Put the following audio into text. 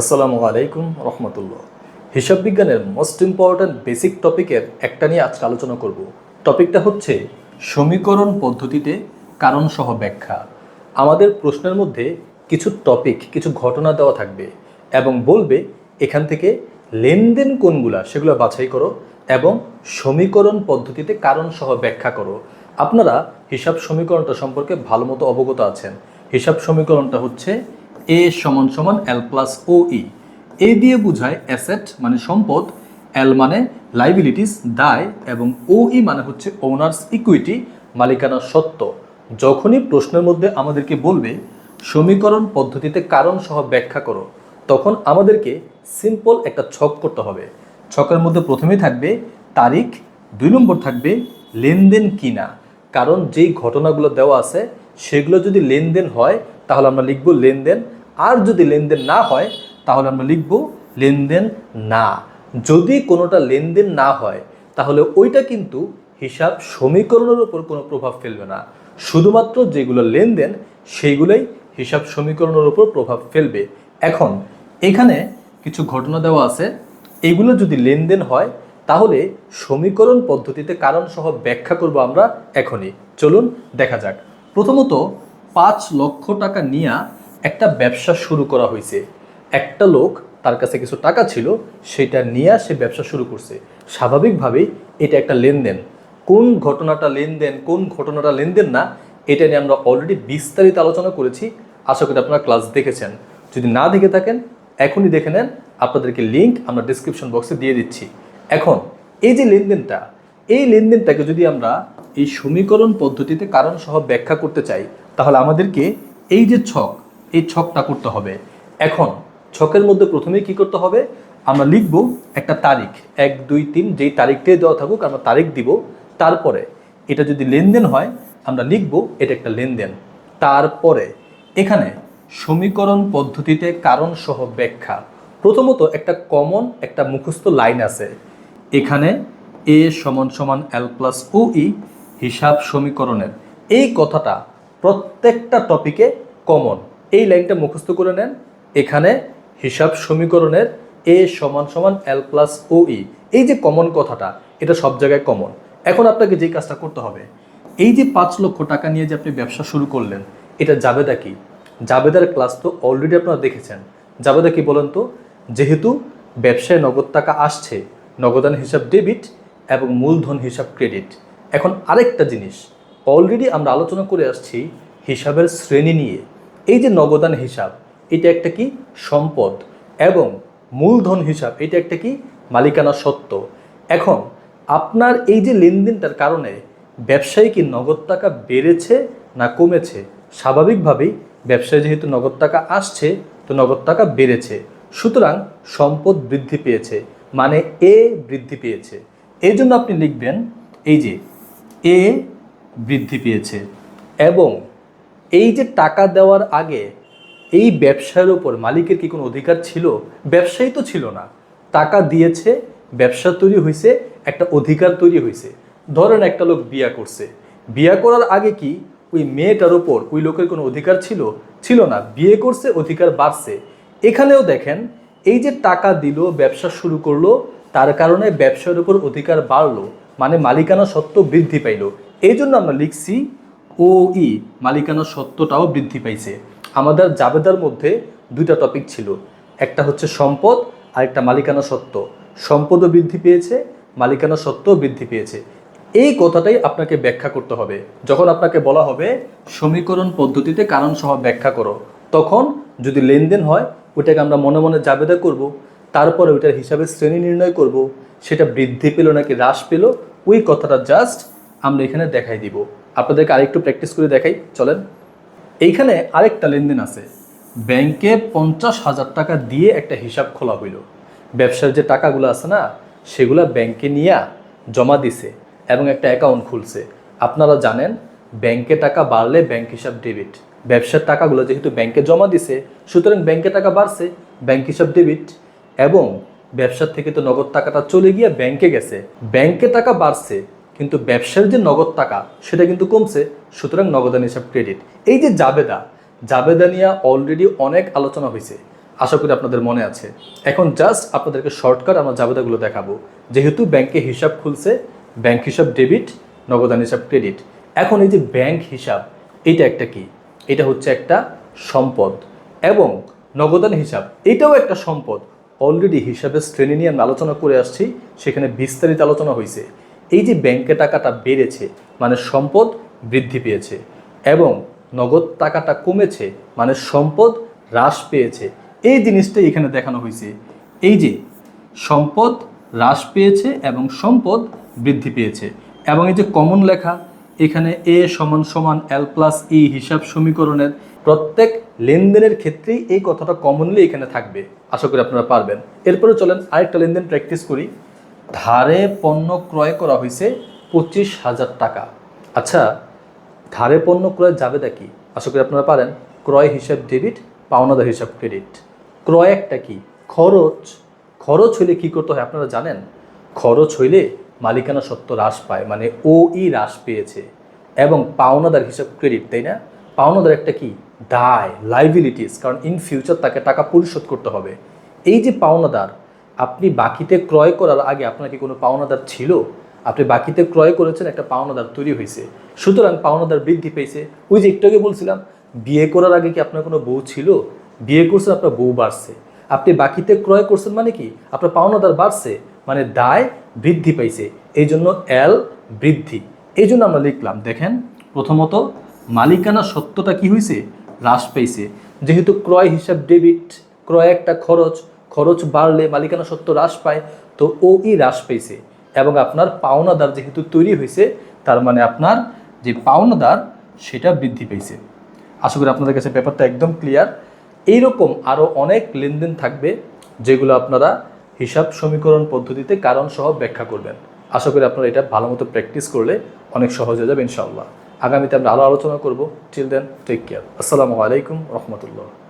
আসসালামু আলাইকুম রহমতুল্লাহ। হিসাব বিজ্ঞানের মোস্ট ইম্পর্ট্যান্ট বেসিক টপিকের একটা নিয়ে আজকে আলোচনা করব। টপিকটা হচ্ছে সমীকরণ পদ্ধতিতে কারণ সহ ব্যাখ্যা। আমাদের প্রশ্নের মধ্যে কিছু টপিক, কিছু ঘটনা দেওয়া থাকবে এবং বলবে এখান থেকে লেনদেন কোনগুলা সেগুলো বাছাই করো এবং সমীকরণ পদ্ধতিতে কারণ সহ ব্যাখ্যা করো। আপনারা হিসাব সমীকরণটা সম্পর্কে ভালো মতো অবগত আছেন। হিসাব সমীকরণটা হচ্ছে এ সমান সমান এল প্লাস ও ই। এ দিয়ে বোঝায় অ্যাসেট মানে সম্পদ, এল মানে লাইবিলিটিস দায়, এবং ও ই মানে হচ্ছে ওনার্স ইকুইটি মালিকানা সত্ত্ব। যখনই প্রশ্নের মধ্যে আমাদেরকে বলবে সমীকরণ পদ্ধতিতে কারণ সহ ব্যাখ্যা করো, তখন আমাদেরকে সিম্পল একটা ছক করতে হবে। ছকের মধ্যে প্রথমেই থাকবে তারিখ, 2 নম্বর থাকবে লেনদেন কিনা। কারণ যেই ঘটনাগুলো দেওয়া আছে সেগুলো যদি লেনদেন হয় তাহলে আমরা লিখব লেনদেন, আর যদি লেনদেন না হয় তাহলে আমরা লিখব লেনদেন না। যদি কোনোটা লেনদেন না হয় তাহলে ওইটা কিন্তু হিসাব সমীকরণের উপর কোনো প্রভাব ফেলবে না। শুধুমাত্র যেগুলো লেনদেন সেইগুলোই হিসাব সমীকরণের উপর প্রভাব ফেলবে। এখন এখানে কিছু ঘটনা দেওয়া আছে, এগুলো যদি লেনদেন হয় তাহলে সমীকরণ পদ্ধতিতে কারণ সহ ব্যাখ্যা করব আমরা এখনই। চলুন দেখা যাক। প্রথমত 5 লক্ষ টাকা নিয়ে একটা ব্যবসা শুরু করা হয়েছে। একটা লোক, তার কাছে কিছু টাকা ছিল, সেটা নিয়ে সে ব্যবসা শুরু করছে। স্বাভাবিকভাবেই এটা একটা লেনদেন। কোন ঘটনাটা লেনদেন, কোন ঘটনাটা লেনদেন না, এটা নিয়ে আমরা অলরেডি বিস্তারিত আলোচনা করেছি। আশা করি আপনারা ক্লাস দেখেছেন। যদি না দেখে থাকেন এখনই দেখে নেন, আপনাদেরকে লিঙ্ক আমরা ডিসক্রিপশন বক্সে দিয়ে দিচ্ছি। এখন এই যে লেনদেনটা, এই লেনদেনটাকে যদি আমরা এই সমীকরণ পদ্ধতিতে কারণ সহ ব্যাখ্যা করতে চাই তাহলে আমাদেরকে এই যে ছক, এই ছকটা করতে হবে। এখন ছকের মধ্যে প্রথমেই কি করতে হবে, আমরা লিখব একটা তারিখ, 1 2 3 যেই তারিখটাই দেওয়া থাকুক আমরা তারিখ দিব। তারপরে এটা যদি লেনদেন হয় আমরা লিখব এটা একটা লেনদেন। তারপরে এখানে সমীকরণ পদ্ধতিতে কারণ সহ ব্যাখ্যা। প্রথমত একটা কমন একটা মুখস্থ লাইন আছে এখানে, এ সমান সমান এল প্লাস ও ই হিসাব সমীকরণের। এই কথাটা প্রত্যেকটা টপিকে কমন। এই লাইনটা মুখস্থ করে নেন। এখানে হিসাব সমীকরণের এ সমান সমান এল প্লাস ও ই, এই যে কমন কথাটা, এটা সব জায়গায় কমন। এখন আপনাকে যেই কাজটা করতে হবে, এই যে 5 লক্ষ টাকা নিয়ে যে আপনি ব্যবসা শুরু করলেন, এটা জাবেদা কি? জাবেদার ক্লাস তো অলরেডি আপনারা দেখেছেন। জাবেদা কি বলেন তো? যেহেতু ব্যবসায় নগদ টাকা আসছে, নগদান হিসাব ডেবিট এবং মূলধন হিসাব ক্রেডিট। এখন আরেকটা জিনিস অলরেডি আমরা আলোচনা করে আসছি হিসাবের শ্রেণী নিয়ে। এই যে নগদান হিসাব, এটা একটা কি সম্পদ, এবং মূলধন হিসাব এটা একটা কি মালিকানা সত্ত্ব। এখন আপনার এই যে লেনদেনটার কারণে ব্যবসায়ী কি নগদ টাকা বেড়েছে না কমেছে? স্বাভাবিকভাবেই ব্যবসায় যেহেতু নগদ টাকা আসছে তো নগদ টাকা বেড়েছে, সুতরাং সম্পদ বৃদ্ধি পেয়েছে, মানে এ বৃদ্ধি পেয়েছে। এই জন্য আপনি লিখবেন এই যে এ বৃদ্ধি পেয়েছে। এবং এই যে টাকা দেওয়ার আগে এই ব্যবসার উপর মালিকের কি কোনো অধিকার ছিল? ব্যবসায়ী তো ছিল না, টাকা দিয়েছে, ব্যবসা তৈরি হয়েছে, একটা অধিকার তৈরি হয়েছে। ধরেন একটা লোক বিয়া করছে, বিয়া করার আগে কি ওই মেয়েটার উপর ওই লোকের কোনো অধিকার ছিল? ছিল না। বিয়ে করছে, অধিকার বাড়ছে। এখানেও দেখেন এই যে টাকা দিল, ব্যবসা শুরু করলো, তার কারণে ব্যবসার উপর অধিকার বাড়লো, মানে মালিকানা সত্ত্ব বৃদ্ধি পাইল। এই জন্য আমরা লিখছি ও ই, মালিকানা সত্ত্বটাও বৃদ্ধি পাইছে। আমাদের জাবেদার মধ্যে 2টা টপিক ছিল, একটা হচ্ছে সম্পদ আর একটা মালিকানা সত্ত্ব। সম্পদও বৃদ্ধি পেয়েছে, মালিকানা সত্ত্বও বৃদ্ধি পেয়েছে। এই কথাটাই আপনাকে ব্যাখ্যা করতে হবে। যখন আপনাকে বলা হবে সমীকরণ পদ্ধতিতে কারণ সহ ব্যাখ্যা করো, তখন যদি লেনদেন হয় ওইটাকে আমরা মনে মনে জাবেদা করব। তারপরে ওইটার হিসাবে শ্রেণী নির্ণয় করব, সেটা বৃদ্ধি পেল নাকি হ্রাস পেল, ওই কথাটা জাস্ট আমরা এখানে দেখাই দিব। আপনাদেরকে আরেকটু প্র্যাকটিস করে দেখাই, চলেন। এইখানে আরেকটা লেনদেন আছে। ব্যাংকে 50,000 টাকা দিয়ে একটা হিসাব খোলা হইল। ব্যবসার যে টাকাগুলো আছে না, সেগুলা ব্যাংকে নিয়ে জমা দিছে এবং একটা অ্যাকাউন্ট খুলছে। আপনারা জানেন ব্যাংকে টাকা বাড়লে ব্যাংক হিসাব ডেবিট। ব্যবসার টাকাগুলো যেহেতু ব্যাংকে জমা দিছে, সুতরাং ব্যাংকে টাকা বাড়ছে, ব্যাংক হিসাব ডেবিট। এবং ব্যবসার থেকে তো নগদ টাকাটা চলে গিয়ে ব্যাংকে গেছে, ব্যাংকে টাকা বাড়ছে, কিন্তু ব্যবসার যে নগদ টাকা সেটা কিন্তু কমছে, সুতরাং নগদান হিসাব ক্রেডিট। এই যে জাবেদা, জাবেদা নিয়ে অলরেডি অনেক আলোচনা হয়েছে। আশা করি আপনাদের মনে আছে। এখন জাস্ট আপনাদেরকে শর্টকাট আমরা জাবেদাগুলো দেখাবো। যেহেতু ব্যাংকে হিসাব খুলছে, ব্যাংক হিসাব ডেবিট, নগদান হিসাব ক্রেডিট। এখন এই যে ব্যাংক হিসাব, এটা একটা কি? এটা হচ্ছে একটা সম্পদ। এবং নগদান হিসাব এটাও একটা সম্পদ। অলরেডি হিসাবের শ্রেণী নিয়ে আমি আলোচনা করে আসছি, সেখানে বিস্তারিত আলোচনা হয়েছে। এই যে ব্যাংকে টাকাটা বেড়েছে মানে সম্পদ বৃদ্ধি পেয়েছে, এবং নগদ টাকাটা কমেছে মানে সম্পদ হ্রাস পেয়েছে। এই জিনিসটাই এখানে দেখানো হয়েছে। এই যে সম্পদ হ্রাস পেয়েছে এবং সম্পদ বৃদ্ধি পেয়েছে। এবং এই যে কমন লেখা এখানে এ সমান সমান এল প্লাস ই হিসাব সমীকরণের প্রত্যেক লেনদেনের ক্ষেত্রেই এই কথাটা কমনলি এখানে থাকবে। আশা করি আপনারা পারবেন। এরপরে চলেন আরেকটা লেনদেন প্র্যাকটিস করি। ধারে পণ্য ক্রয় করা হয়েছে 25,000 টাকা। আচ্ছা, ধারে পণ্য ক্রয় যাবেটা কি? আশা করি আপনারা পারেন। ক্রয় হিসাব ডেবিট, পাওনাদার হিসাব ক্রেডিট। ক্রয় একটা কি? খরচ। খরচ হইলে কি করতে হয় আপনারা জানেন? খরচ হইলে মালিকানা সত্ত্ব হ্রাস পায়, মানে ওই হ্রাস পেয়েছে। এবং পাওনাদার হিসাব ক্রেডিট, তাই না? পাওনাদার একটা কি? দায়, লাইবিলিটিস, কারণ ইন ফিউচার তাকে টাকা পরিশোধ করতে হবে। এই যে পাওনাদার, আপনি বাকিতে ক্রয় করার আগে আপনার কি কোনো পাওনাদার ছিল? আপনি বাকিতে ক্রয় করেছেন, একটা পাওনাদার তৈরি হয়েছে, সুতরাং পাওনাদার বৃদ্ধি পেয়েছে। ওই যে একটু আগে বলছিলাম, বিয়ে করার আগে কি আপনার কোনো বউ ছিল? বিয়ে করছেন, আপনার বউ বাড়ছে। আপনি বাকিতে ক্রয় করছেন মানে কি? আপনার পাওনাদার বাড়ছে, মানে দায় বৃদ্ধি পাইছে। এই জন্য এল বৃদ্ধি। এই জন্য আমরা লিখলাম, দেখেন প্রথমত মালিকানা সত্ত্বটা কি হয়েছে? হ্রাস পাইছে। যেহেতু ক্রয় হিসাব ডেবিট, ক্রয় একটা খরচ, খরচ বাড়লে মালিকানা সত্ত্ব হ্রাস পায়, তো ওই হ্রাস পাইছে। এবং আপনার পাওনাদার যেহেতু তৈরি হয়েছে, তার মানে আপনার যে পাওনাদার সেটা বৃদ্ধি পেয়েছে। আশা করি আপনাদের কাছে ব্যাপারটা একদম ক্লিয়ার। এইরকম আরও অনেক লেনদেন থাকবে যেগুলো আপনারা হিসাব সমীকরণ পদ্ধতিতে কারণ সহ ব্যাখ্যা করবেন। আশা করি আপনারা এটা ভালো মতো প্র্যাকটিস করলে অনেক সহজ হয়ে যাবে ইনশাআল্লাহ। আগামীতে আমরা আরও আলোচনা করব। Till then, take care. আসসালামু আলাইকুম রহমতুল্লাহ।